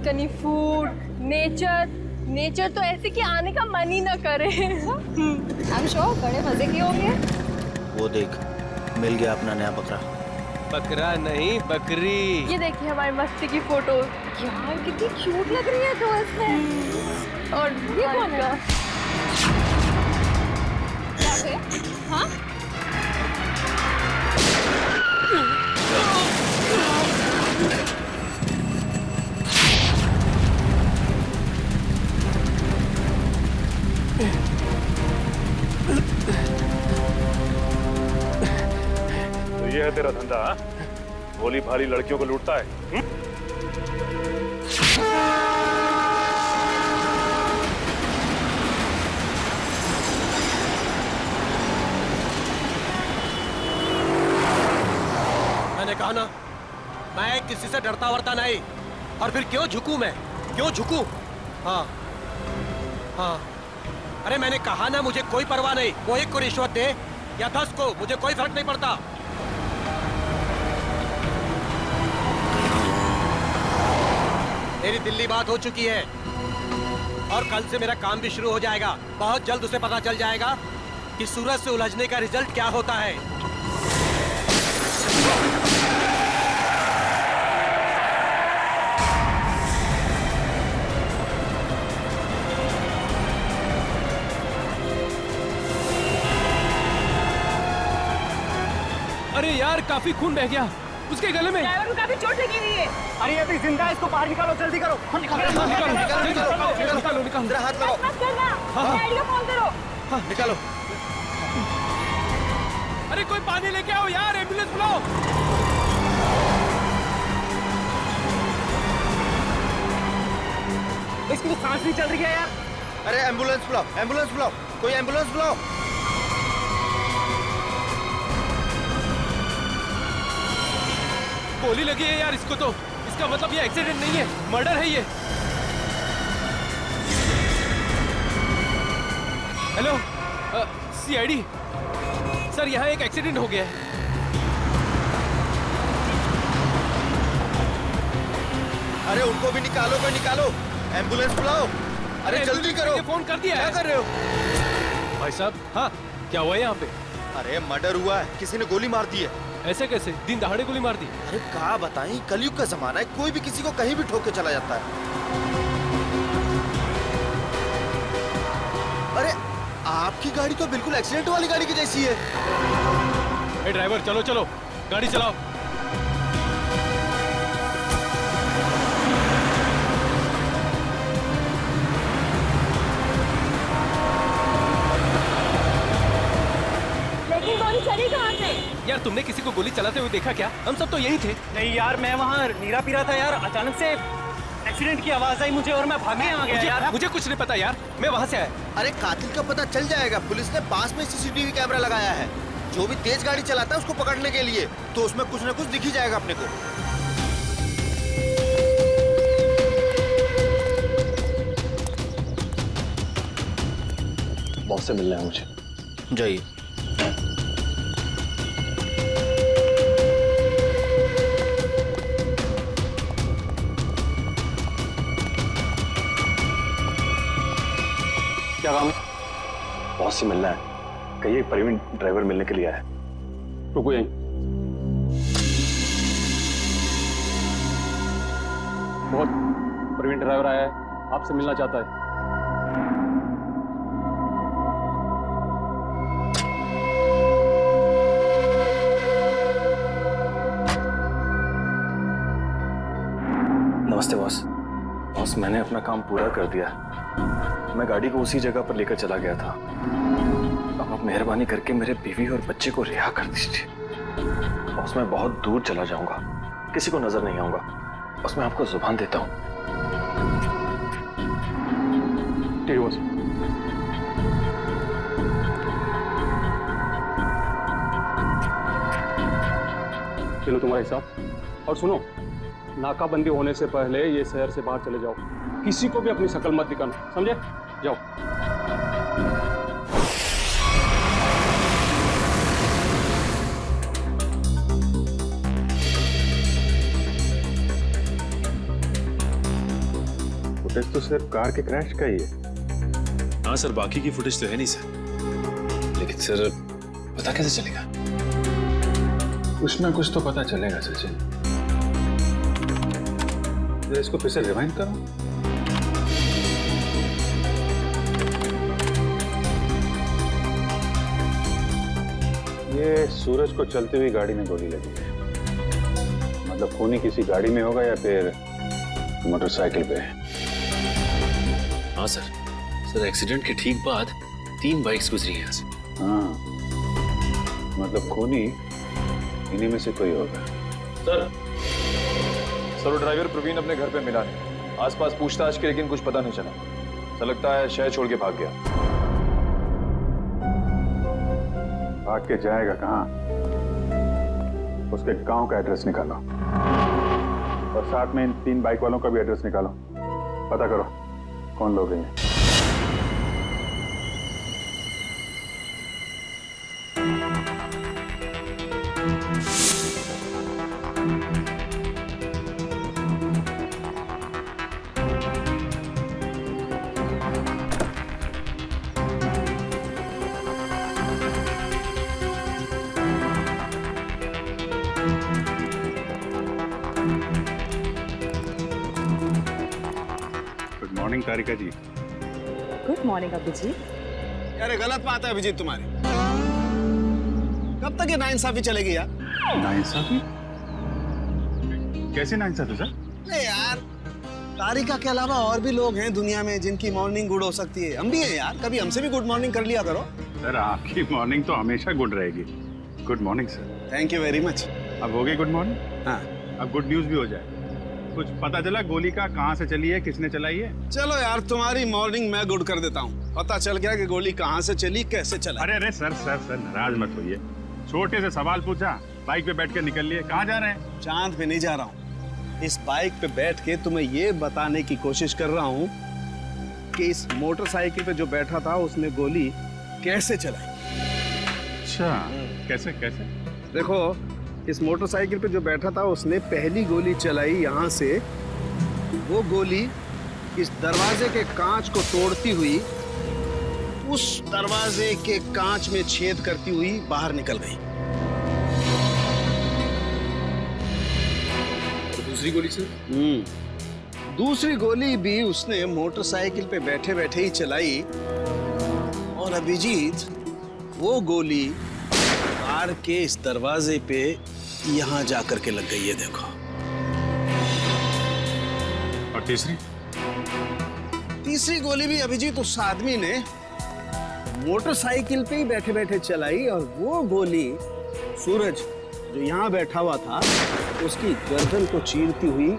Balcony food, nature तो ऐसे कि आने का मन ही ना करे। I'm sure बड़े मजे किए होंगे। वो देख, मिल गया अपना नया बकरा। बकरा नहीं, बकरी। ये देखिए हमारी मस्ती की फोटो। यार कितनी क्यूट लग रही है तो इसमें। और ये कौन है? क्या है? हाँ? तो ये है तेरा धंधा, हाँ? भोली भाली लड़कियों को लूटता है। मैंने कहा ना, मैं किसी से डरता वरता नहीं। और फिर क्यों झुकूं मैं? क्यों झुकूं? हाँ हाँ, अरे मैंने कहा ना, मुझे कोई परवाह नहीं। वो 1 को रिश्वत दे या 10 को, मुझे कोई फर्क नहीं पड़ता। मेरी दिल्ली बात हो चुकी है और कल से मेरा काम भी शुरू हो जाएगा। बहुत जल्द उसे पता चल जाएगा कि सूरज से उलझने का रिजल्ट क्या होता है। अरे यार, काफी खून बह गया उसके गले में। ड्राइवर को काफी चोट लगी हुई है। अरे ये तो जिंदा है, इसको बाहर निकालो, जल्दी करो। निकालो। मेरा हाथ लगाओ। मत करना, डैडी को फोन करो। हाँ, निकालो। अरे कोई पानी लेके आओ यार, एम्बुलेंस बुलाओ। इसकी तो सांस नहीं चल रही है यार। अरे एम्बुलेंस बुलाओ, एम्बुलेंस बुलाओ, कोई एम्बुलेंस बुलाओ। गोली लगी है यार इसको तो। इसका मतलब ये एक्सीडेंट नहीं है, मर्डर है ये। हेलो, सीआईडी सर, यहाँ एक एक्सीडेंट हो गया है। अरे उनको भी निकालो, कोई निकालो, एम्बुलेंस बुलाओ। अरे जल्दी करो। फोन कर दिया है। क्या कर रहे हो? भाई साहब, हाँ क्या हुआ है यहाँ पे? अरे मर्डर हुआ है, किसी ने गोली मार दी है। ऐसे कैसे? दिन दहाड़े गोली मार दी? अरे क्या बताएं, कलयुग का जमाना है, कोई भी किसी को कहीं भी ठोक के चला जाता है। अरे आपकी गाड़ी तो बिल्कुल एक्सीडेंट वाली गाड़ी की जैसी है। ए ड्राइवर, चलो चलो, गाड़ी चलाओ। लेकिन गोली चली कहाँ से? यार तुमने किसी को गोली चलाते हुए देखा क्या? हम सब तो यही थे। नहीं यार, मैं वहाँ नीरा पी रहा था यार, अचानक से एक्सीडेंट की आवाज आई मुझे और मैं भागे आ गया यार। मुझे कुछ नहीं पता यार, मैं वहाँ से आया। अरे कातिल का पता चल जाएगा, पुलिस ने पास में सीसीटीवी कैमरा लगाया है। जो भी तेज गाड़ी चलाता है उसको पकड़ने के लिए, तो उसमें कुछ न कुछ दिख ही जाएगा अपने को। बॉस से मिलना है मुझे। जाइए। क्या काम है? बॉस से मिलना है। कहिए प्रवीण ड्राइवर मिलने के लिए आया है। रुको यहीं। बहुत प्रवीण ड्राइवर आया है, आपसे मिलना चाहता है। नमस्ते बॉस। बॉस मैंने अपना काम पूरा कर दिया। मैं गाड़ी को उसी जगह पर लेकर चला गया था। अब आप मेहरबानी करके मेरे बीवी और बच्चे को रिहा कर दीजिए। बॉस मैं बहुत दूर चला जाऊंगा, किसी को नजर नहीं आऊंगा। बस मैं आपको जुबान देता हूँ। ठीक है बॉस। चलो तुम्हारा हिसाब। और सुनो, नाकाबंदी होने से पहले ये शहर से बाहर चले जाओ। किसी को भी अपनी शक्ल मत दिखाना, समझे? जाओ। फुटेज तो सिर्फ कार के क्रैश का ही है। हाँ सर, बाकी की फुटेज तो है नहीं सर। लेकिन सर पता कैसे चलेगा? कुछ ना कुछ तो पता चलेगा सचिन। जरा इसको फिर से रिवाइंड करो। ये सूरज को चलती हुई गाड़ी में गोली लगी है। मतलब खूनी किसी गाड़ी में होगा या फिर मोटरसाइकिल पे। हाँ सर। सर एक्सीडेंट के ठीक बाद 3 बाइक्स गुजरी हैं यहाँ से। हाँ, मतलब खूनी इन्हीं में से कोई होगा। सर वो ड्राइवर प्रवीण अपने घर पे मिला नहीं। आसपास पूछताछ की लेकिन कुछ पता नहीं चला। ऐसा लगता है शहर छोड़ के भाग गया। भाग के जाएगा कहाँ? उसके गांव का एड्रेस निकालो और साथ में इन 3 बाइक वालों का भी एड्रेस निकालो। पता करो कौन लोग हैं ये। Good morning Tarika ji. Good morning Abhijeet. यार ये गलत बात है अभिजीत तुम्हारी। कब तक ये नाइंसाफी चलेगी यार? नाइंसाफी? कैसे नाइंसाफी सर? नहीं यार, तारिका के अलावा और भी लोग हैं दुनिया में जिनकी मॉर्निंग गुड हो सकती है। हम भी हैं यार, कभी हमसे भी गुड मॉर्निंग कर लिया करो। सर आपकी मॉर्निंग तो हमेशा गुड रहेगी। Good morning sir. Thank you very much. अब हो गई गुड मॉर्निंग? हाँ, अब गुड न्यूज भी हो जाए। कुछ पता चला गोली का कहाँ से चली है, किसने चलाई है? चलो यार तुम्हारी मॉर्निंग मैं गुड कर देता हूँ। पता चल गया कि गोली कहाँ से चली, कैसे चला। अरे अरे सर सर सर नाराज मत होइए। छोटे से सवाल पूछा, बाइक पे बैठ के निकल लिए। कहाँ जा रहे हैं? चांद पे नहीं जा रहा हूँ। इस बाइक पे बैठ के तुम्हें ये बताने की कोशिश कर रहा हूँ कि इस मोटरसाइकिल पे जो बैठा था उसने गोली कैसे चलाई। अच्छा, कैसे कैसे? देखो, इस मोटरसाइकिल पे जो बैठा था उसने पहली गोली चलाई यहाँ से। वो गोली इस दरवाजे के कांच को तोड़ती हुई उस दरवाजे के कांच में छेद करती हुई बाहर निकल गई। दूसरी गोली सर? दूसरी गोली भी उसने मोटरसाइकिल पे बैठे बैठे ही चलाई। और अभिजीत, वो गोली कार के इस दरवाजे पे यहाँ जाकर के लग गई है। देखो। और तीसरी? तीसरी गोली भी अभिजीत उस आदमी ने मोटरसाइकिल पे ही बैठे बैठे चलाई। और वो गोली सूरज जो यहाँ बैठा हुआ था उसकी गर्दन को चीरती हुई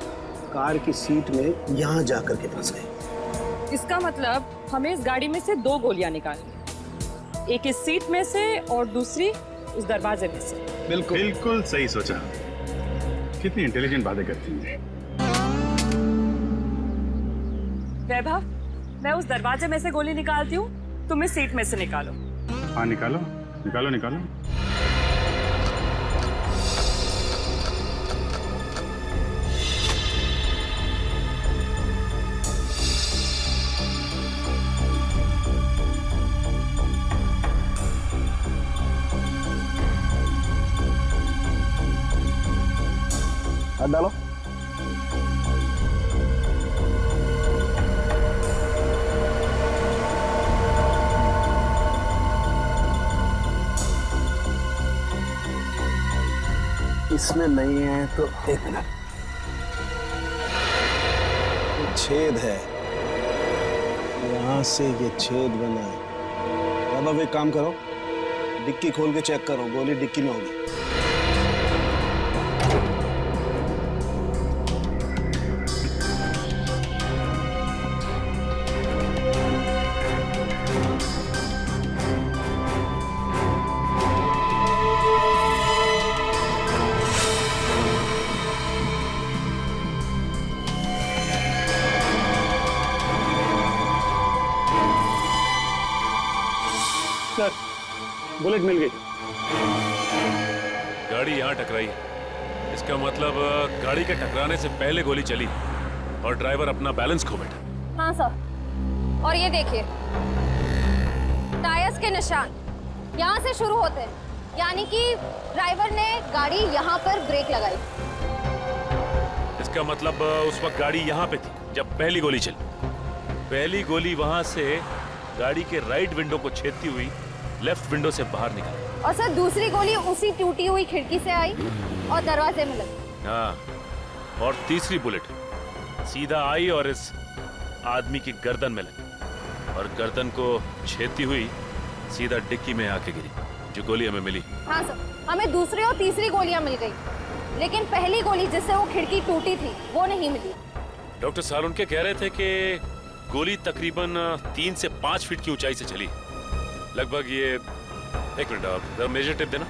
कार की सीट में यहाँ जाकर के फंस गई। इसका मतलब हमें इस गाड़ी में से 2 गोलियां निकालनी, एक इस सीट में से और दूसरी उस दरवाजे में से। बिल्कुल बिल्कुल सही सोचा। कितनी इंटेलिजेंट बातें करती हैं। वैभव, मैं उस दरवाजे में से गोली निकालती हूँ, तुम इस सीट में से निकालो। हाँ निकालो निकालो निकालो। हाथ डालो। इसमें नहीं है तो एक मिनट। ये छेद है, यहां से ये छेद बना है। अब एक काम करो, डिक्की खोल के चेक करो, गोली डिक्की में होगी। सर बुलेट मिल गई। गाड़ी यहाँ टकराई। इसका मतलब गाड़ी के टकराने से पहले गोली चली और ड्राइवर अपना बैलेंस खो बैठा। हाँ सर, और ये देखिए टायर्स के निशान यहाँ से शुरू होते हैं, यानी कि ड्राइवर ने गाड़ी यहाँ पर ब्रेक लगाई। इसका मतलब उस वक्त गाड़ी यहाँ पे थी जब पहली गोली चली। पहली गोली वहां से गाड़ी के राइट विंडो को छेदती हुई लेफ्ट विंडो से बाहर निकली। और सर दूसरी गोली उसी टूटी हुई खिड़की से आई और दरवाजे में लगी। हाँ, और तीसरी बुलेट सीधा आई और इस आदमी की गर्दन में लगी और गर्दन को छेदती हुई सीधा डिक्की में आके गिरी, जो गोली हमें मिली। हाँ सर, हमें दूसरी और तीसरी गोलियां मिल गई, लेकिन पहली गोली जिससे वो खिड़की टूटी थी वो नहीं मिली। डॉक्टर सालुनके कह रहे थे कि गोली तकरीबन 3 से 5 फीट की ऊंचाई से चली। लगभग ये, एक मिनट आप जरा मेजर टेप देना।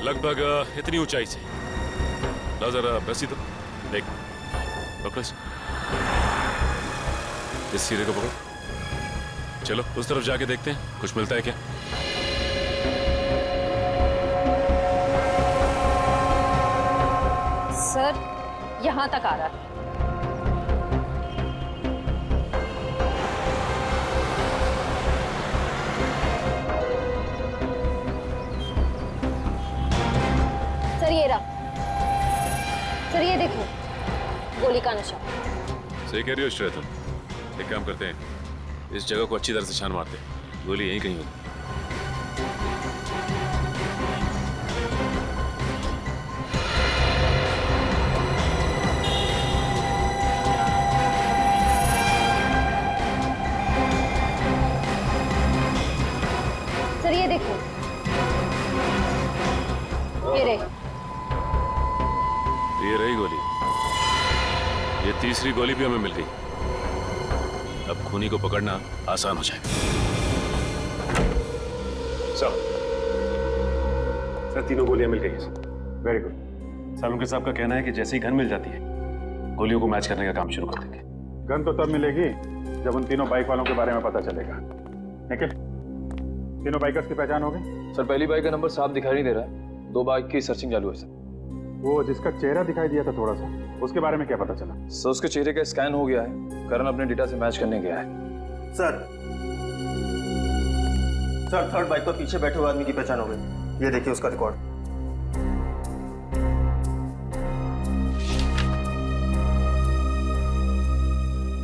लगभग इतनी ऊंचाई से। ला जरा रस्सी तो देख डॉक्टर, इस सिरे को पकड़ो। चलो उस तरफ जाके देखते हैं कुछ मिलता है क्या। सर यहाँ तक आ रहा है। सर ये रहा, सर ये देखो गोली का निशान। सही कह रही हो श्रेया, तुम एक काम करते हैं, इस जगह को अच्छी तरह से छान मारते हैं, गोली यहीं कहीं होगी। सर ये देखो, ये रही गोली। ये तीसरी गोली भी हमें मिल गई। अब खूनी को पकड़ना आसान हो जाएगा। सर तीनों गोलियां मिल गई हैं। Very good. सालुनके साहब का कहना है कि जैसे ही गन मिल जाती है गोलियों को मैच करने का काम शुरू कर देंगे। गन तो तब मिलेगी जब उन तीनों बाइक वालों के बारे में पता चलेगा। निखिल, तीनों बाइकर्स की पहचान हो गई? सर पहली बाइक का नंबर साफ दिखाई नहीं दे रहा है, 2 बाइक की सर्चिंग चालू है सर। वो जिसका चेहरा दिखाई दिया था थोड़ा सा, उसके बारे में क्या पता चला? सर उसके चेहरे का स्कैन हो गया है, करण अपने डेटा से मैच करने गया है। सर थर्ड बाइक पर पीछे बैठे हुए आदमी की पहचान हो गई। ये देखिए उसका रिकॉर्ड।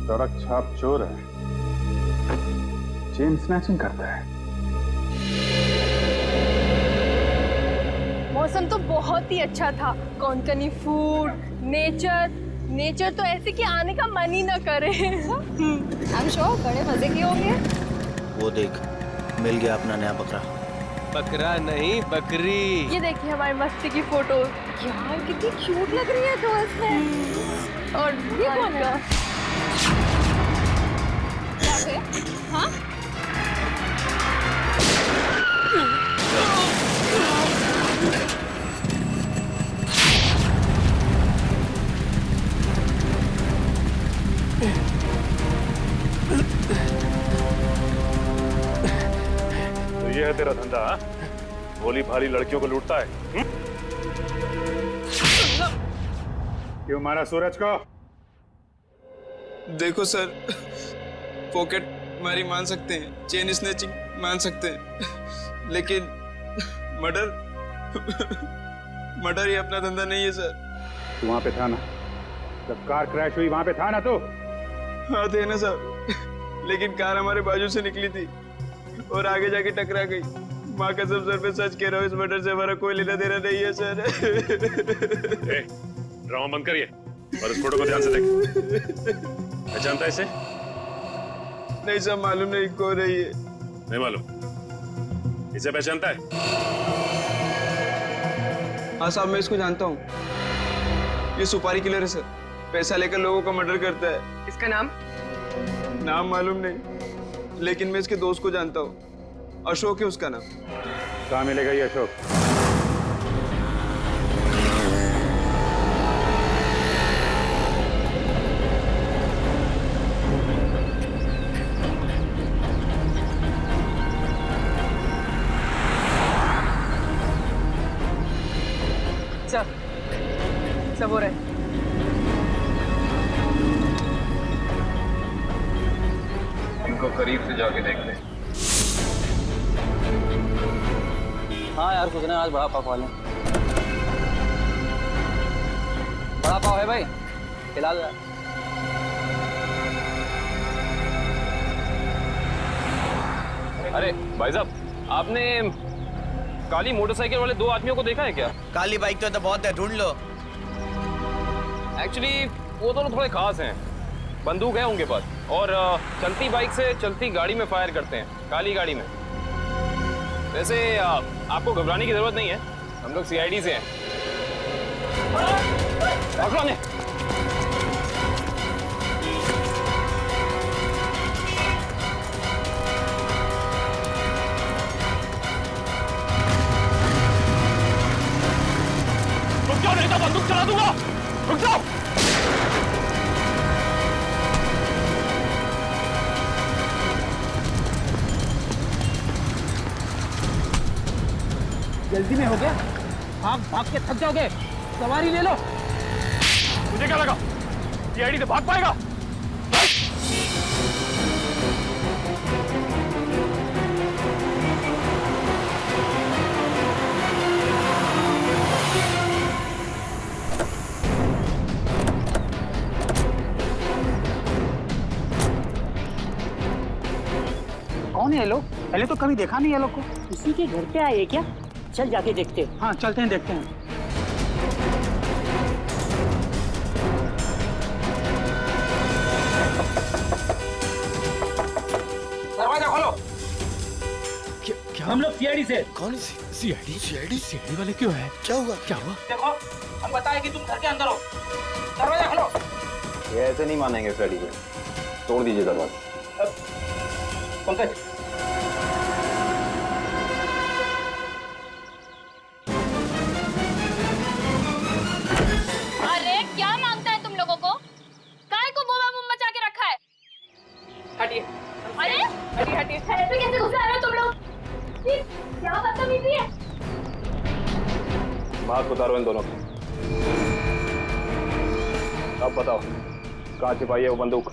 सड़क छाप चोर है, चेन स्नैचिंग करता है। मौसम तो बहुत ही अच्छा था, कोंकणी फूड, नेचर तो ऐसे कि आने का मन ही ना करे। I'm sure बड़े मजे के होंगे। वो देख, मिल गया अपना नया बकरा। बकरा नहीं, बकरी। ये देखिए हमारी मस्ती की फोटो। यार कितनी क्यूट लग रही है तो इसमें। और ये कौन का? हाँ? तो ये है तेरा धंधा? भोली भाली लड़कियों को लूटता है। क्यों मारा सूरज को? देखो सर, पॉकेट मारी मान सकते हैं, चेन स्नैचिंग मान सकते हैं, लेकिन मर्डर ही अपना धंधा नहीं है सर। तू वहां पे था ना जब कार क्रैश हुई? वहां पे था ना तू? हाँ थे ना सर, लेकिन कार हमारे बाजू से निकली थी और आगे जाके टकरा गई। माँ कसम सर पे सच कह रहा हूँ, इस मर्डर से हमारा कोई लेना देना नहीं है सर। ड्रामा बंद करिए और इस फोटो को ध्यान से देख। पहचानता है इसे? नहीं सर, मालूम नहीं कौन है ये। नहीं मालूम? इसे पहचानता है? हाँ साहब, मैं इसको जानता हूँ। ये सुपारी किलर है सर, पैसा लेकर लोगों का मर्डर करता है। इसका नाम? नाम मालूम नहीं, लेकिन मैं इसके दोस्त को जानता हूँ। अशोक है उसका नाम। कहाँ मिलेगा ये अशोक? सब हो रहा है। इनको करीब से जाके देख ले। हाँ यार, कुछ ना आज बड़ा पाव वाले। बड़ा पाव है भाई, खिला दो। अरे भाई साहब, आपने काली मोटरसाइकिल वाले 2 आदमियों को देखा है क्या? काली बाइक तो बहुत है, ढूंढ लो। एक्चुअली वो दोनों थोड़े खास हैं। बंदूक है उनके पास और चलती बाइक से चलती गाड़ी में फायर करते हैं, काली गाड़ी में। वैसे आपको घबराने की जरूरत नहीं है, हम लोग सीआईडी से हैं। पकड़ो ने। रुक जाओ नहीं तो बंदूक चला दूंगा। रुक जाओ। जल्दी में हो गया, भाग भाग के थक जाओगे, सवारी ले लो। मुझे क्या लगा सीआईडी से भाग पाएगा? कौन है ये लोग? पहले तो कभी देखा नहीं ये लोग को। इसी के घर पे आए क्या? चल जाके देखते हैं। हाँ चलते हैं, देखते हैं। दरवाजा खोलो। क्या हम लोग सीआईडी से? कौन सीआईडी? सीआईडी वाले क्यों है? क्या हुआ? देखो, हम बताए कि तुम घर के अंदर हो। दरवाजा खोलो। ये ऐसे नहीं मानेंगे फ्रेडी को, तोड़ दीजिए दरवाजा। पंकज, अरे क्या मांगता है तुम लोगों को? काय को बोबा मुंह मचा के रखा है? हटिए। अरे हटिए। ऐसे कैसे घुस रहे हो तुम लोग? क्या बदतमीजी है? मास्क उतारो इन दोनों को। अब बताओ, कहाँ छिपाई है वो बंदूक?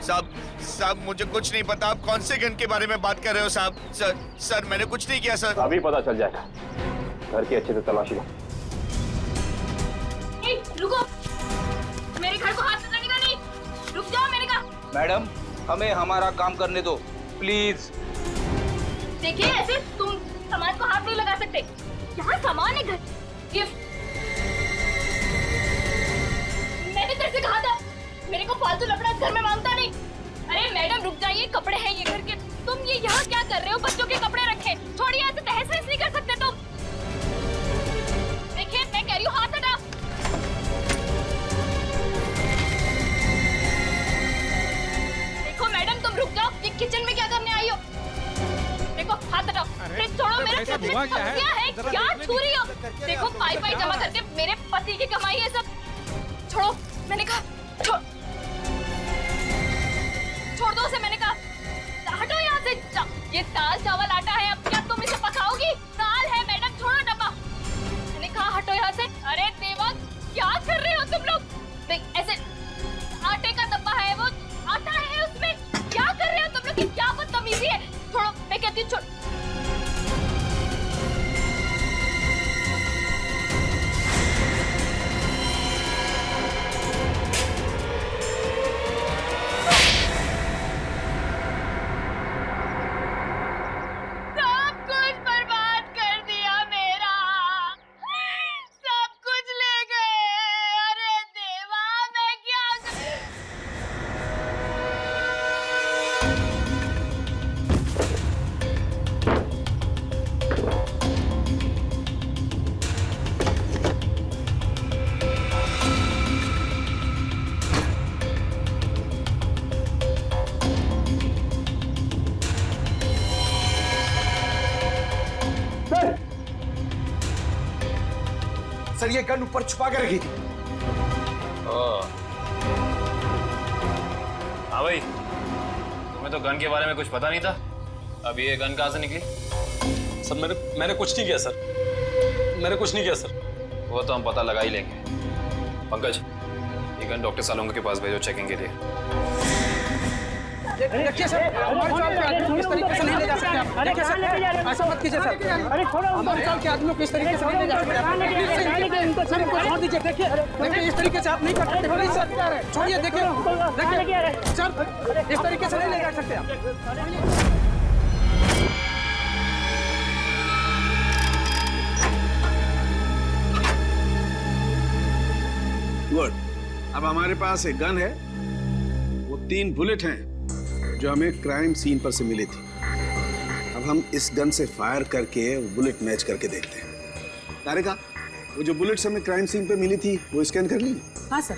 साहब मुझे कुछ नहीं पता। आप कौन से गन के बारे में बात कर रहे हो साहब? सर मैंने कुछ नहीं किया सर। अभी पता चल जाएगा। घर की अच्छे से तलाशी लो। रुको, मेरे घर को हाथ से लगेगा नहीं। रुक जाओ, मैंने कहा। मैडम, हमें हमारा काम करने दो प्लीज। देखिए, ऐसे तुम सामान को हाथ नहीं लगा सकते। यहाँ सामान है, घर गिफ्ट। मैंने तेरे से कहा था मेरे को फालतू लफड़ा घर में मांगता नहीं। अरे मैडम रुक जाइए, कपड़े हैं ये घर के। तुम ये यहाँ क्या कर रहे हो? बच्चों के कपड़े रखे। छोड़िए, ऐसे तहस नहस नहीं कर सकते तुम। देखिए, मैं कह रही हूँ, हाथ हटा। देखो मैडम, तुम रुक जाओ। ये किचन में क्या करने आई हो? देखो, हाथ हटाओ। अरे छोड़ो, मेरे सर में समस्या है। क्या छू रही हो? देखो, पाई पाई जमा करके मेरे पति की कमाई है सब। छोड़ो, मैंने कहा। छोड़ दो उसे, मैंने कहा। हटो यहाँ से। ये दाल चावल आटा है, अब क्या तुम इसे पकाओगी? दाल है मैडम, छोड़ो डब्बा। मैंने कहा हटो यहाँ से। अरे देवा, क्या कर रहे हो तुम लोग? देख, ऐसे आटे का डब्बा है, वो आटा है उसमें। क्या कर रहे हो तुम लोग? क्या बदतमीजी है? छोड़ो, मैं कहती हूँ छोड़। सर ये गन ऊपर छुपा के रखी थी। हाँ भाई, तुम्हें तो गन के बारे में कुछ पता नहीं था। अब ये गन कहाँ से निकली? सर मैंने कुछ नहीं किया सर। मैंने कुछ नहीं किया सर। वो तो हम पता लगा ही लेंगे। पंकज, ये गन डॉक्टर सालोंगा के पास भेजो चेकिंग के लिए। देखिए सर, हमारे चाल के आदमी को इस तरीके से नहीं ले जा सकते आप। देखिए सर, ऐसा मत कीजिए सर। हमारे चाल के आदमियों को इस तरीके से नहीं ले जा सकते आप। प्लीज सर, इनको छोड़ दीजिए। देखिए इस तरीके से आप नहीं कर सकते। प्लीज सर, छोड़िए। देखिए सर, इस तरीके से नहीं ले जा सकते आप। गुड। अब हमारे पास एक गन है, वो 3 बुलेट हैं जो हमें क्राइम सीन पर से मिली थी। अब हम इस गन से फायर करके वो बुलेट मैच करके देखते हैं। तारिका, वो जो बुलेट्स हमें क्राइम सीन पे मिली थी वो स्कैन कर ली? हाँ सर,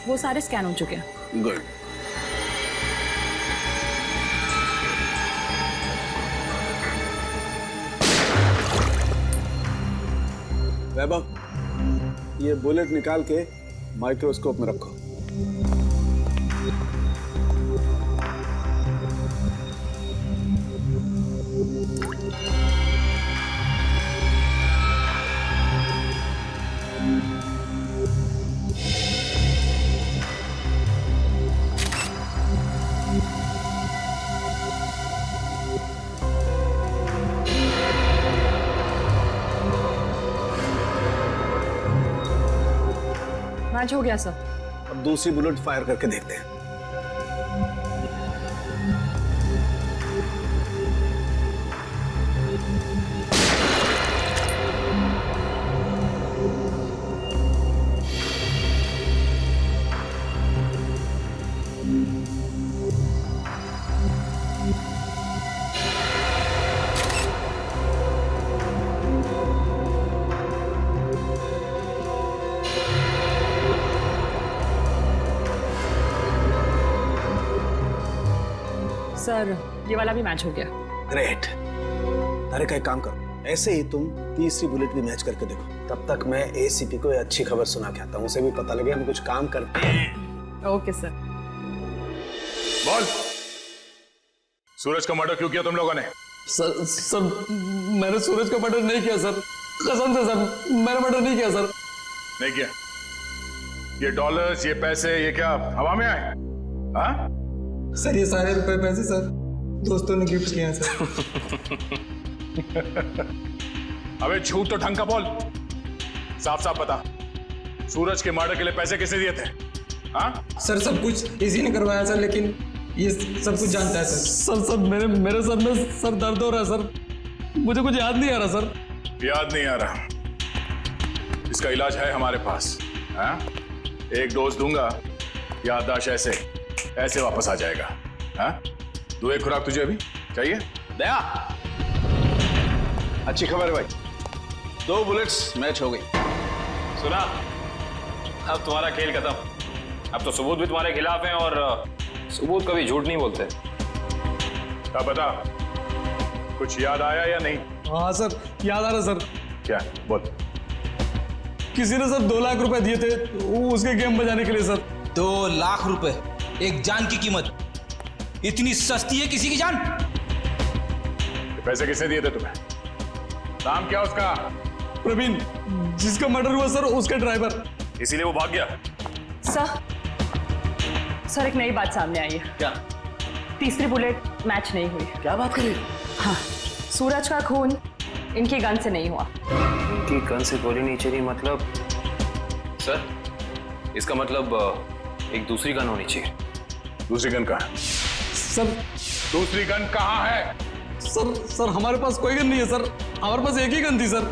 वो सारे स्कैन हो चुके हैं। गुड। वैभव, ये बुलेट निकाल के माइक्रोस्कोप में रखो। मैच हो गया सर। अब दूसरी बुलेट फायर करके देखते हैं। सर, ये वाला भी मैच हो गया। ग्रेट। अरे का एक काम करो, ऐसे ही तुम तीसरी बुलेट भी मैच करके देखो। तब तक मैं एसीपी को अच्छी खबर सुना के आता हूँ, उसे भी पता लगे हम कुछ काम करते हैं। Okay sir. बोल, सूरज का मर्डर क्यों किया तुम लोगों ने? सर मैंने सूरज का मर्डर नहीं किया सर, कसम से सर, मैंने मर्डर नहीं किया सर। नहीं किया? ये डॉलर्स, ये पैसे, ये क्या हवा में आए? हाँ? सर ये सारे रुपए पैसे सर दोस्तों ने गिफ्ट किए हैं सर। अबे झूठ तो ढंग का बोल, साफ साफ बता, सूरज के मर्डर के लिए पैसे किसने दिए थे? हाँ? सर सब कुछ इसी ने करवाया सर, लेकिन ये सब कुछ जानता है सर। सर मेरे सर में सर दर्द हो रहा है सर, मुझे कुछ याद नहीं आ रहा सर। याद नहीं आ रहा? इसका इलाज है हमारे पास। हाँ? एक डोज दूंगा, याददाश्त ऐसे वापस आ जाएगा। हाँ? दो एक खुराक तुझे अभी चाहिए? दया, अच्छी खबर है भाई, 2 बुलेट्स मैच हो गई। सुना, अब तुम्हारा खेल खत्म। अब तो सबूत भी तुम्हारे खिलाफ हैं और सबूत कभी झूठ नहीं बोलते। क्या बता, कुछ याद आया या नहीं? हाँ सर, याद आ रहा सर। क्या? बोल। किसी ने सर 2 लाख रुपए दिए थे उसके गेम बजाने के लिए सर। 2 लाख रुपए, एक जान की कीमत। इतनी सस्ती है किसी की जान? पैसे किसने दिए थे तुम्हें? नाम क्या उसका? प्रवीण, जिसका मर्डर हुआ सर उसका ड्राइवर। इसीलिए वो भाग गया? सर एक नई बात सामने आई है। क्या? तीसरी बुलेट मैच नहीं हुई। क्या बात करी? हाँ, सूरज का खून इनकी गन से नहीं हुआ। इनकी गन से गोली नहीं चली मतलब? सर, इसका मतलब एक दूसरी गन होनी चाहिए। दूसरी गन कहाँ है? सर दूसरी गन कहाँ है? सर हमारे पास कोई गन नहीं है सर, हमारे पास एक ही गन थी सर।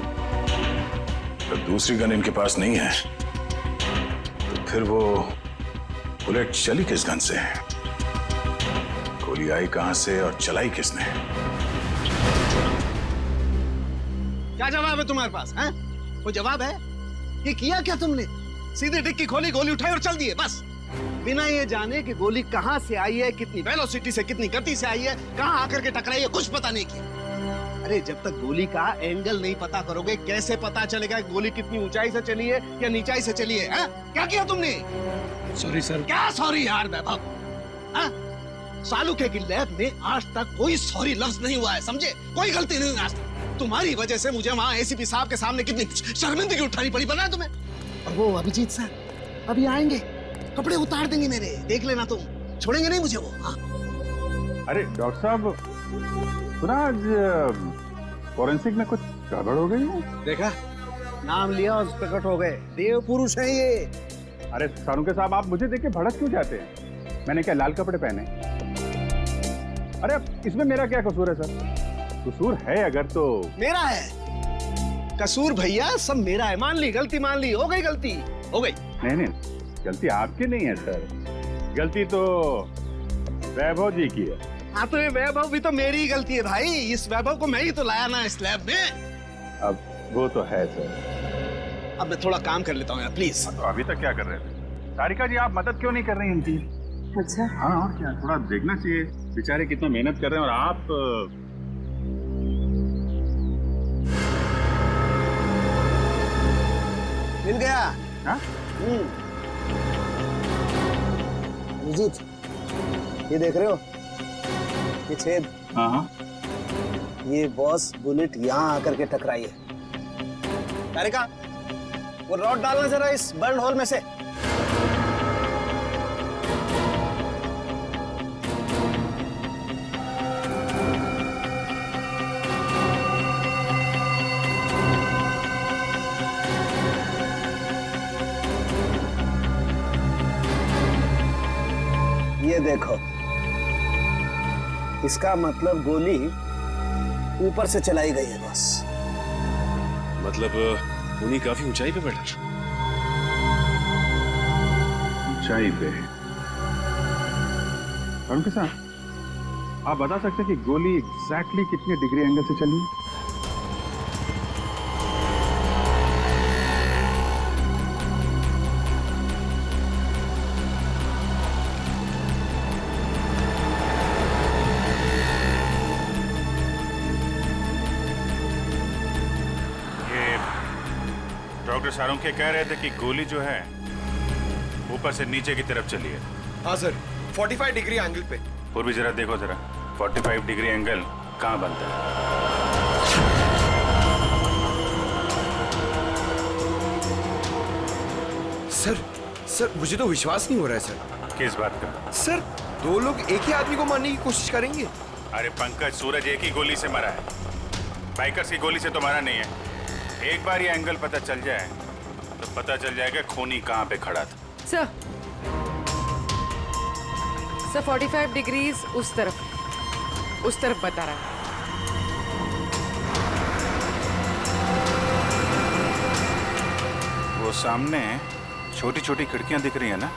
तो दूसरी गन इनके पास नहीं है तो फिर वो बुलेट चली किस गन से? गोली आई कहां से और चलाई किसने? क्या जवाब है तुम्हारे पास? हैं? कोई जवाब है? ये किया क्या तुमने? सीधे डिक्की खोली, गोली उठाई और चल दिए बस, बिना ये जाने कि गोली कहां से आई है, कितनी वेलोसिटी से, कितनी गति से आई है, कहां आकर के टकराई है, कुछ पता नहीं किया। अरे जब तक गोली का एंगल नहीं पता करोगे कैसे पता चलेगा कि गोली कितनी ऊंचाई से चली है या नीचाई से चली है? हा? क्या किया तुमने? Sorry sir. क्या सॉरी यार वैभव? सालू के लैब में आज तक कोई सॉरी लफ्ज नहीं हुआ है, समझे? कोई गलती नहीं हुई आज तक। तुम्हारी वजह से मुझे वहां एसीपी साहब के सामने कितनी शर्मिंदगी उठानी पड़ी, पता है तुम्हें? और वो अभिजीत सर अभी आएंगे, कपड़े उतार देंगे मेरे, देख लेना तुम, छोड़ेंगे नहीं मुझे वो। हाँ? अरे डॉक्टर साहब, सुना आज फॉरेंसिक में कुछ गड़बड़ हो गई है? देखा, नाम लिया और प्रकट हो गए। देव पुरुष है ये। अरे सारुके साहब, आप मुझे देख के भड़क क्यों जाते हैं? मैंने क्या लाल कपड़े पहने? अरे अब इसमें मेरा क्या कसूर है सर? कसूर है अगर तो मेरा है। कसूर भैया सब मेरा है। मान ली गलती, मान ली, हो गई गलती, हो गई। नहीं, गलती आपकी नहीं है सर, गलती तो वैभव जी की है। हाँ तो ये वैभव भी तो मेरी ही गलती है भाई। इस वैभव को मैं ही तो लाया ना इस लैब में। अब वो तो है सर। अब मैं थोड़ा काम कर लेता हूँ यार, प्लीज। तो अभी तक क्या कर रहे थे? सारिका जी, आप मदद क्यों नहीं कर रही इनकी? अच्छा, हाँ और क्या, थोड़ा देखना चाहिए बेचारे कितना मेहनत कर रहे हैं और आप मिल गया। हाँ? अभिजीत, ये देख रहे हो ये छेद? हाँ। ये बॉस बुलेट यहाँ आकर के टकराई है। तारिका, वो रॉड डालना जरा इस बर्न होल में से। ये देखो, इसका मतलब गोली ऊपर से चलाई गई है बस। मतलब उन्हीं काफी ऊंचाई पे बैठा। ऊंचाई पे? और साहब, आप बता सकते हैं कि गोली एग्जैक्टली कितने डिग्री एंगल से चली? डॉक्टर सारुके कह रहे थे कि गोली जो है ऊपर से नीचे की तरफ चली है। हाँ सर, 45 डिग्री एंगल पे। पूर्वी जरा देखो जरा, 45 डिग्री एंगल कहाँ बनता है? सर मुझे तो विश्वास नहीं हो रहा है सर। किस बात का? सर, दो लोग एक ही आदमी को मारने की कोशिश करेंगे? अरे पंकज, सूरज एक ही गोली से मरा है, बाइकर्स की गोली से तो मरा नहीं है। एक बार ये एंगल पता चल जाए तो पता चल जाएगा खूनी कहाँ पे खड़ा था। सर 45 डिग्रीज उस तरफ बता रहा है। वो सामने छोटी छोटी खिड़कियां दिख रही है ना,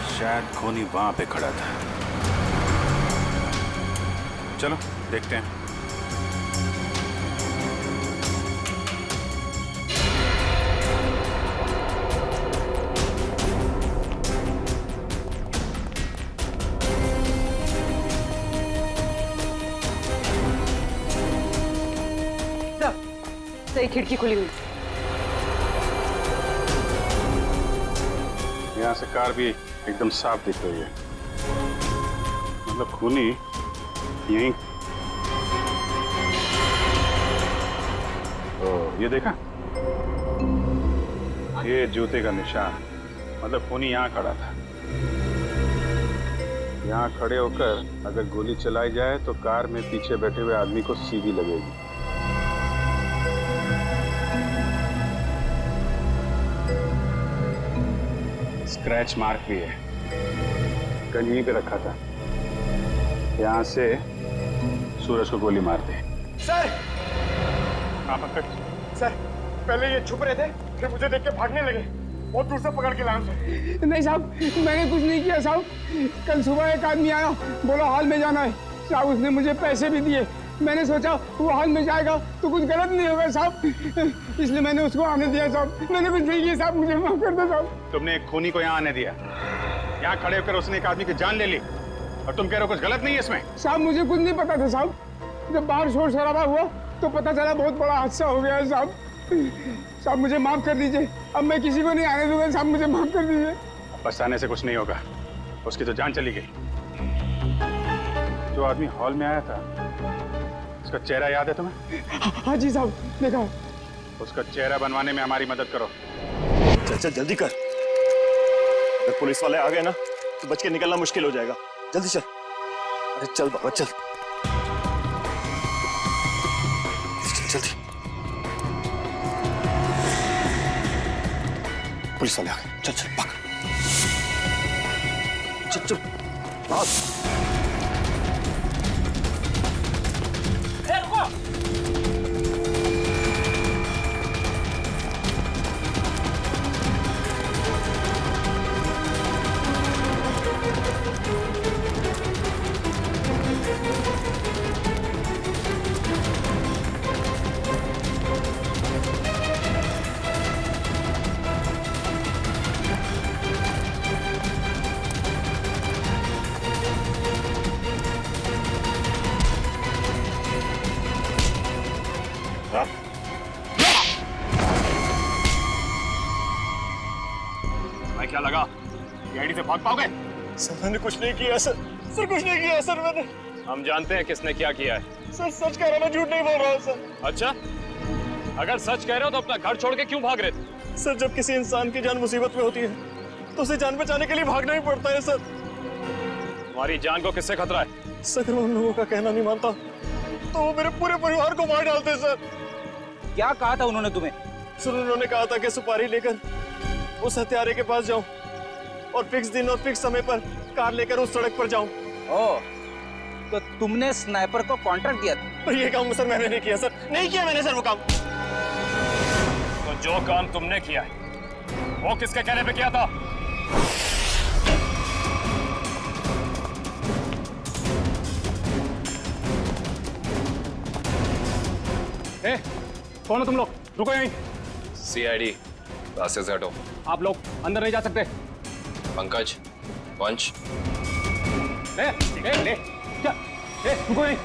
शायद खूनी वहां पे खड़ा था। चलो देखते हैं। सही खिड़की खुली हुई। यहाँ से कार भी एकदम साफ दिख रही है। मतलब खूनी यहीं। तो ये देखा, ये जूते का निशान, मतलब खूनी यहाँ खड़ा था। यहाँ खड़े होकर अगर गोली चलाई जाए तो कार में पीछे बैठे हुए आदमी को सीधी लगेगी। स्क्रैच मार्क भी है, गन यहीं पे रखा था। यहाँ से सूरज को गोली मार दे। सर! हाँ पंकज। सर, पहले ये छुप रहे थे, फिर मुझे देख के भागने लगे। बहुत दूर से पकड़ के लाया उसे। नहीं साहब, मैंने कुछ नहीं किया साहब। कल सुबह एक आदमी आया, बोला हॉल में जाना है साहब। उसने मुझे पैसे भी दिए। मैंने सोचा वो हॉल में जाएगा तो कुछ गलत नहीं होगा साहब, इसलिए मैंने उसको आने दिया साहब। मैंने कुछ नहीं किया साहब, मुझे माफ कर दो साहब। तुमने एक खूनी को यहाँ आने दिया, यहाँ खड़े होकर उसने एक आदमी की जान ले ली, और तुम कह रहे हो कुछ गलत नहीं है इसमें? साहब मुझे कुछ नहीं पता था साहब। जब बाहर शोर शराबा हुआ तो पता चला बहुत बड़ा हादसा हो गया है साहब। साहब मुझे माफ कर दीजिए, अब मैं किसी को नहीं आने दूंगा साहब, मुझे माफ कर दीजिए। पछताने से कुछ नहीं होगा, उसकी तो जान चली गई। जो आदमी हॉल में आया था, उसका चेहरा याद है तुम्हें? हाँ जी साहब, देखा। उसका चेहरा बनवाने में हमारी मदद करो। चल जल्दी कर, अगर पुलिस वाले आ गए ना तो बच के निकलना मुश्किल हो जाएगा। जल्दी चल। अरे चल बाबा चल, जल्दी। पुलिस वाले आ गए, चल चल भाग, चल चल भाग। क्या लगा गाड़ी से भाग पाओगे? सर मैंने कुछ नहीं किया सर, सर कुछ नहीं किया सर मैंने। हम जानते हैं किसने क्या किया है। सर सच कह रहा हूं, मैं झूठ नहीं बोल रहा हूँ सर। अच्छा, अगर सच कह रहे हो तो अपना घर छोड़ के क्यों भाग रहे थे? सर जब किसी इंसान की जान मुसीबत में होती है तो उसे जान बचाने के लिए भागना ही पड़ता है सर। तुम्हारी जान को किससे खतरा है? सर अगर उन लोगों का कहना नहीं मानता तो वो मेरे पूरे परिवार को मार डालते सर। क्या कहा था उन्होंने तुम्हें? सर उन्होंने कहा था कि सुपारी लेकर उस हत्यारे के पास जाऊं और फिक्स दिन और फिक्स समय पर कार लेकर उस सड़क पर जाऊं। ओह, तो तुमने स्नाइपर को कॉन्ट्रैक्ट दिया था? तो ये काम सर मैंने नहीं किया सर, नहीं किया मैंने सर वो काम। तो जो काम तुमने किया है वो किसके कहने पे किया था? कौन हो तुम लोग? रुको यहीं। सीआईडी, रास्ते से हटो। आप लोग अंदर नहीं जा सकते। पंकज, वंश, ले, क्या? रुको यहीं।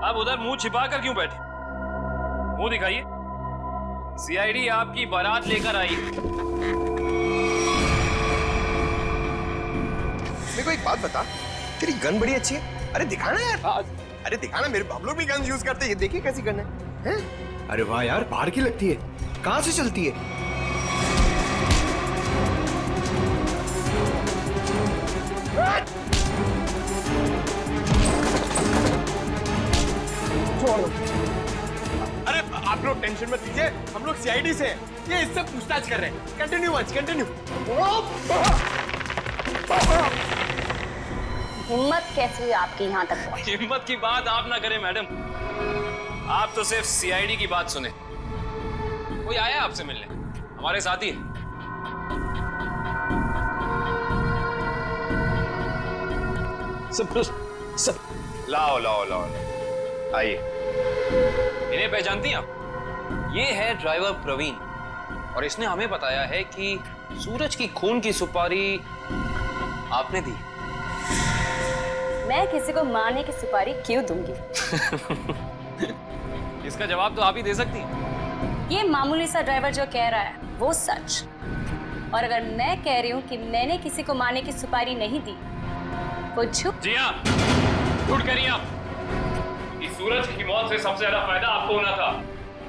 आप उधर मुंह छिपा कर क्यों बैठे? मुंह दिखाइए। सीआईडी आपकी बारात लेकर आई। मेरे को एक बात बता, तेरी गन बड़ी अच्छी है। अरे दिखाना यार। अरे दिखाना, मेरे हम लोग भी गन यूज करते हैं। ये देखिए कैसी गन है? अरे वाह यार, बाहर की लगती है। कहाँ से चलती है? अरे आप लोग टेंशन मत लीजिए, हम लोग सीआईडी से हैं। ये इससे पूछताछ कर रहे हैं। कंटिन्यू वंश, कंटिन्यू। हिम्मत कैसे हुई आपकी यहाँ तक पहुंची? हिम्मत की बात आप ना करें मैडम, आप तो सिर्फ सीआईडी की बात सुने। कोई आया आपसे मिलने? हमारे साथी। सब लाओ लाओ लाओ, आइए। इन्हें पहचानती हैं आप? ये है ड्राइवर प्रवीण और इसने हमें बताया है कि सूरज की खून की सुपारी आपने दी। मैं किसी को मारने की सुपारी क्यों दूंगी? इसका जवाब तो आप ही दे सकती हैं। ये मामूली सा ड्राइवर जो कह रहा है वो सच, और अगर मैं कह रही हूँ कि मैंने किसी को मारने की सुपारी नहीं दी वो झूठ। जी हाँ, झूठ कह रही हैं आप। इस सूरज की मौत से सबसे ज्यादा फायदा आपको होना था।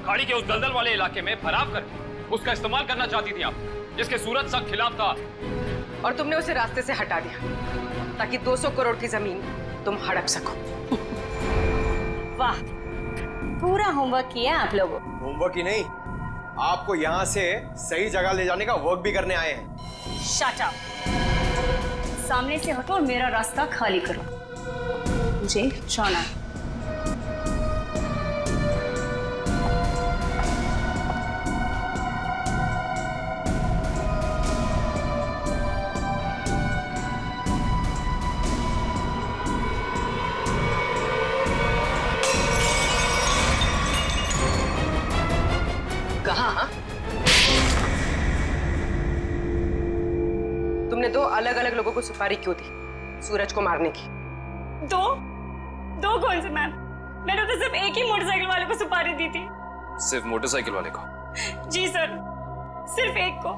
खाड़ी के उस दलदल वाले इलाके में फराव करके उसका इस्तेमाल करना चाहती थी आप, जिसके सूरज सख्त खिलाफ था। और तुमने उसे रास्ते से हटा दिया ताकि 200 करोड़ की जमीन तुम हड़प सको। वाह, पूरा होमवर्क किया आप लोगों। होमवर्क ही नहीं, आपको यहाँ से सही जगह ले जाने का वर्क भी करने आए हैं। शट अप, सामने से हटो और मेरा रास्ता खाली करो, मुझे जाना है। कहाँ? तुमने दो अलग अलग लोगों को सुपारी क्यों दी सूरज को मारने की? दो कौन से मैम? मैंने तो सिर्फ एक ही मोटरसाइकिल वाले को सुपारी दी थी। सिर्फ मोटरसाइकिल वाले को? जी सर, सिर्फ एक को।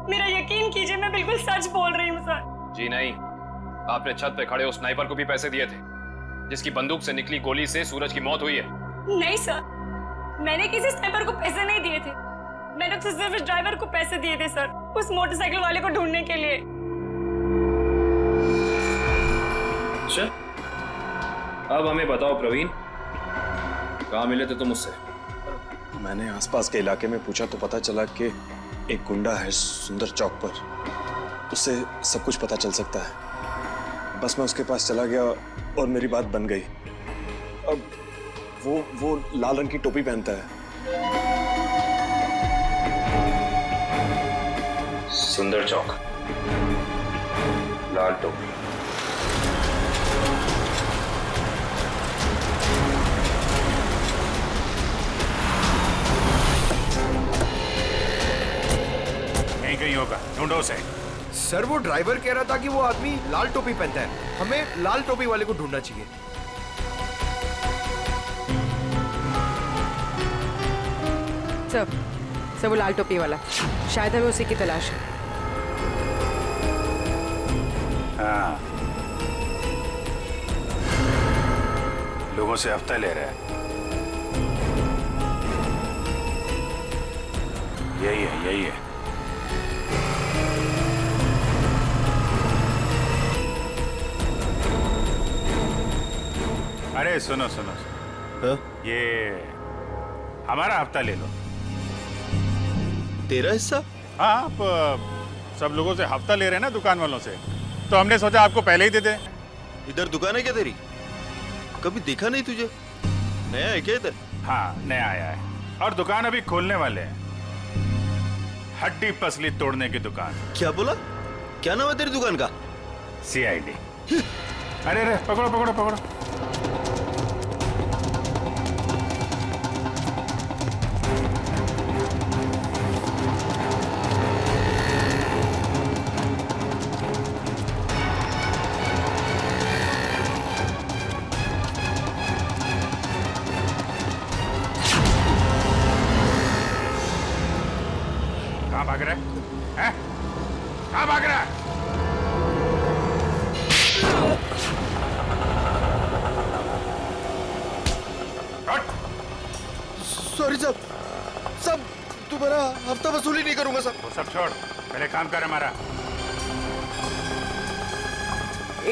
मेरा यकीन कीजिए, मैं बिल्कुल सच बोल रही हूँ सर। जी नहीं, आपने छत पे खड़े उस स्नाइपर को भी पैसे दिए थे जिसकी बंदूक से निकली गोली से सूरज की मौत हुई है। नहीं सर, मैंने किसी स्नाइपर को पैसे नहीं दिए थे। मैंने तो सिर्फ इस ड्राइवर को पैसे दिए थे सर। उस मोटरसाइकिल वाले को ढूंढने के लिए। अच्छा, अब हमें बताओ प्रवीण, कहाँ मिले थे तुम उससे? मैंने आसपास के इलाके में पूछा तो पता चला कि एक गुंडा है सुंदर चौक पर, उससे सब कुछ पता चल सकता है। बस मैं उसके पास चला गया और मेरी बात बन गई। अब वो लाल रंग की टोपी पहनता है। सुंदर चौक, लाल टोपी। कहीं होगा, ढूंढो उसे। सर वो ड्राइवर कह रहा था कि वो आदमी लाल टोपी पहनता है, हमें लाल टोपी वाले को ढूंढना चाहिए। सर वो लाल टोपी वाला, शायद हमें उसी की तलाश है। हाँ, लोगों से हफ्ता ले रहा है। यही है। अरे सुनो, ये हमारा हफ्ता ले लो। तेरा हिस्सा? हाँ, आप सब लोगों से हफ्ता ले रहे हैं ना, दुकान वालों से, तो हमने सोचा आपको पहले ही दे दें। इधर दुकान है क्या तेरी? कभी देखा नहीं तुझे? नया है क्या इधर? हाँ, नया आया है और दुकान अभी खोलने वाले हैं। हड्डी पसली तोड़ने की दुकान। क्या बोला? क्या नाम है तेरी दुकान का? CID। अरे पकड़ो। कहाँ भाग रहा है? कहाँ भाग रहा है? सॉरी सब तुम्हारा हफ्ता वसूली नहीं करूंगा सब। वो सब छोड़, पहले काम कर हमारा।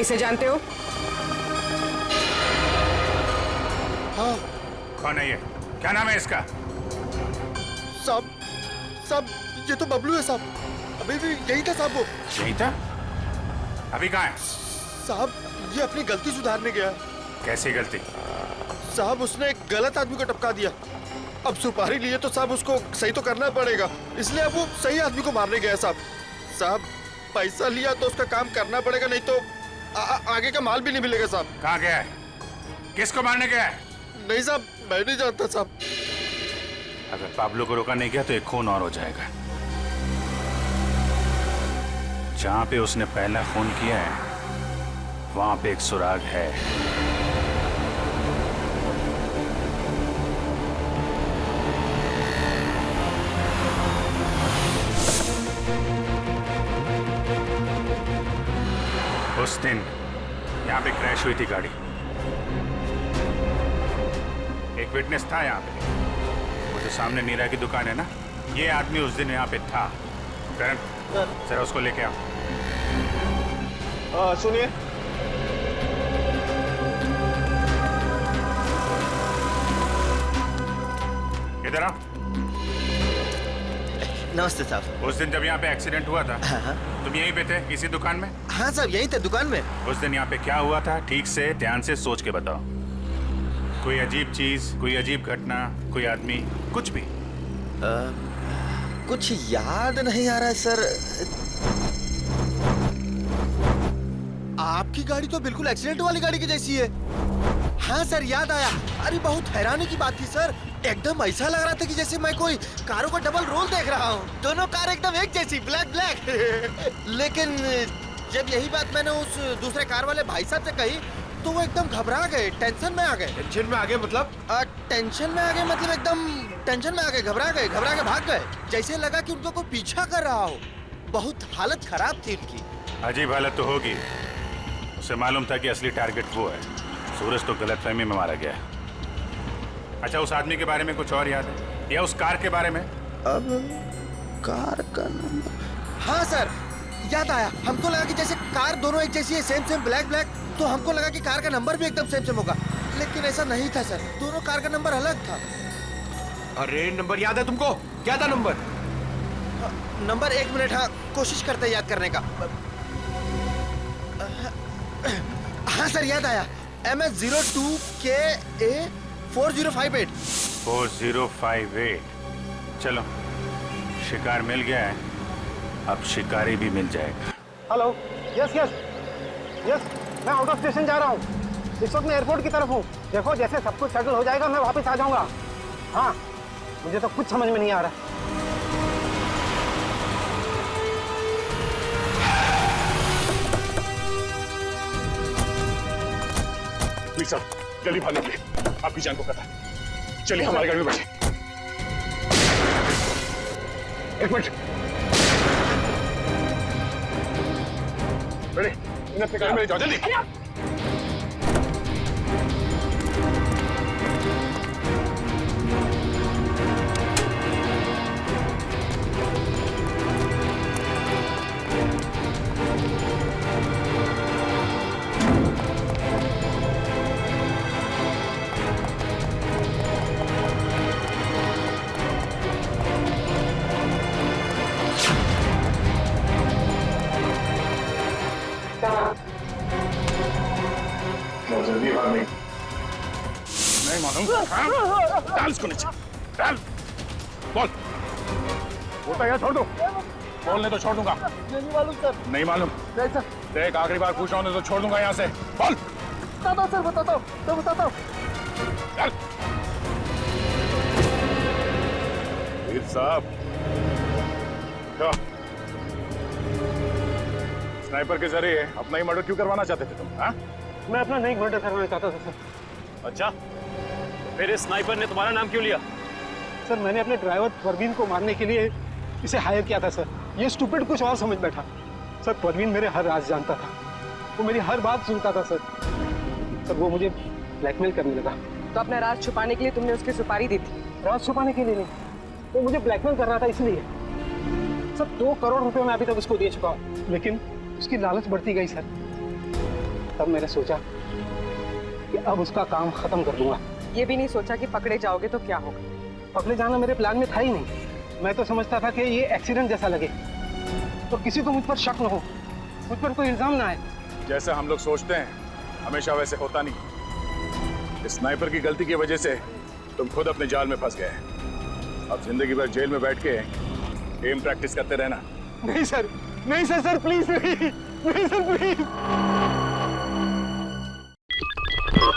इसे जानते हो? हाँ। कौन है ये? क्या नाम है इसका? साहब ये तो बबलू है साहब। अभी भी यही था साहब। वो यही था? अभी कहाँ है? साहब ये अपनी गलती सुधारने गया। कैसी गलती? साहब उसने एक गलत आदमी को टपका दिया। अब सुपारी लिए तो साहब उसको सही तो करना पड़ेगा, इसलिए अब वो सही आदमी को मारने गया साहब। पैसा लिया तो उसका काम करना पड़ेगा, नहीं तो आगे का माल भी नहीं मिलेगा साहब। कहाँ गया है? किसको मारने गया है? नहीं साहब, मैं नहीं जानता साहब। अगर पाब्लो को रोका नहीं गया तो एक खून और हो जाएगा। जहां पे उसने पहला खून किया है वहां पे एक सुराग है। उस दिन यहाँ पे क्रैश हुई थी गाड़ी। एक विटनेस था यहाँ पे, वो जो सामने नीरा की दुकान है ना, ये आदमी उस दिन यहाँ पे था। करण, जरा उसको लेके आओ। सुनिए, इधर आओ। नमस्ते साहब। उस दिन जब यहाँ पे एक्सीडेंट हुआ था, तुम यहीं पे थे इसी दुकान में? हाँ साहब, यहीं थे दुकान में। उस दिन यहाँ पे क्या हुआ था, ठीक से ध्यान से सोच के बताओ। कोई अजीब चीज, कोई अजीब घटना, कोई आदमी, कुछ भी? कुछ याद नहीं आ रहा है सर। आपकी गाड़ी तो बिल्कुल एक्सीडेंट वाली गाड़ी की जैसी है। हाँ सर, याद आया। अरे बहुत हैरानी की बात थी सर, एकदम ऐसा लग रहा था कि जैसे मैं कोई कारों का डबल रोल देख रहा हूँ। दोनों कार एकदम एक जैसी, ब्लैक। लेकिन जब यही बात मैंने उस दूसरे कार वाले भाई साहब से कही तो वो एकदम घबरा गए, टेंशन में आ गए। टेंशन में आ गए मतलब? टेंशन में आ गए मतलब एकदम टेंशन में आ गए, घबरा के भाग गए। जैसे लगा कि उनको कोई पीछा कर रहा हो। बहुत हालत खराब थी उनकी। अजीब हालत तो होगी। उसे मालूम था कि असली टारगेट वो है। सूरज तो गलतफहमी में मारा गया। अच्छा, उस आदमी के बारे में कुछ और याद है या उस कार के बारे में? अब कार का नंबर, हाँ सर, याद आया। हमको लगा कि जैसे कार दोनों एक जैसी है, सेम सेम ब्लैक ब्लैक, तो हमको लगा कि कार का नंबर भी एकदम सेम सेम होगा, लेकिन ऐसा नहीं था सर। दोनों कार का नंबर अलग था। अरे नंबर याद है तुमको? क्या था नंबर? नंबर 1 मिनट, हाँ कोशिश करते हैं याद करने का। हाँ सर याद आया, MS02KA 4058। 4058। चलो, शिकार मिल गया है, अब शिकारी भी मिल जाएगा। हेलो, यस यस यस, मैं आउट ऑफ स्टेशन जा रहा हूँ। इस वक्त मैं एयरपोर्ट की तरफ हूँ। देखो जैसे सब कुछ सेटल हो जाएगा मैं वापस आ जाऊंगा। हाँ, मुझे तो कुछ समझ में नहीं आ रहा। प्लीज सर, जल्दी भागने के लिए, आपकी जान को खतरा है। चलिए हमारी गाड़ी में बैठे। एक मिनट, बैठे, इन्हें अपनी गाड़ी में ले जाओ जल्दी। जल्दी भाग नहीं मालूम। डाल इसको नीचे, डाल। बोल, बोलता है छोड़ दो। बोलने तो छोड़ दूंगा। नहीं मालूम सर। नहीं मालूम? देख आखिरी बार पूछ रहा हूँ तो छोड़ दूंगा यहाँ से। बोल। बताता हूँ सर, बताता हूँ, तो बताता हूँ। चल। वीर साहब, स्नाइपर के जरिए अपना ही मर्डर क्यों करवाना चाहते थे तुम? हाँ? मैं अपना नहीं मर्डर करवाना चाहता था सर। अच्छा, फिर इस स्नाइपर ने तुम्हारा नाम क्यों लिया? सर मैंने अपने ड्राइवर परवीन को मारने के लिए इसे हायर किया था सर। ये स्टूपिड कुछ और समझ बैठा। सर परवीन मेरे हर राज जानता था, वो मेरी हर बात सुनता था सर। सर वो मुझे ब्लैकमेल करने लगा। तो अपना राज छुपाने के लिए तुमने उसकी सुपारी दी थी? राज छुपाने के लिए नहीं, वो मुझे ब्लैकमेल कर रहा था इसलिए। सर 2 करोड़ रुपए मैं अभी तक उसको दे चुका हूँ, लेकिन उसकी लालच बढ़ती गई सर। तब मैंने सोचा कि अब उसका काम खत्म कर दूंगा। ये भी नहीं सोचा कि पकड़े जाओगे तो क्या होगा? पकड़े जाना मेरे प्लान में था ही नहीं। मैं तो समझता था कि ये एक्सीडेंट जैसा लगे तो किसी को मुझ पर शक न हो, मुझ पर कोई इल्जाम ना आए। जैसा हम लोग सोचते हैं हमेशा वैसे होता नहीं। इस स्नाइपर की गलती की वजह से तुम खुद अपने जाल में फंस गए। अब जिंदगी भर जेल में बैठ के एम प्रैक्टिस करते रहना। नहीं सर, नहीं सर, सर प्लीज नहीं, नहीं सर प्लीज। you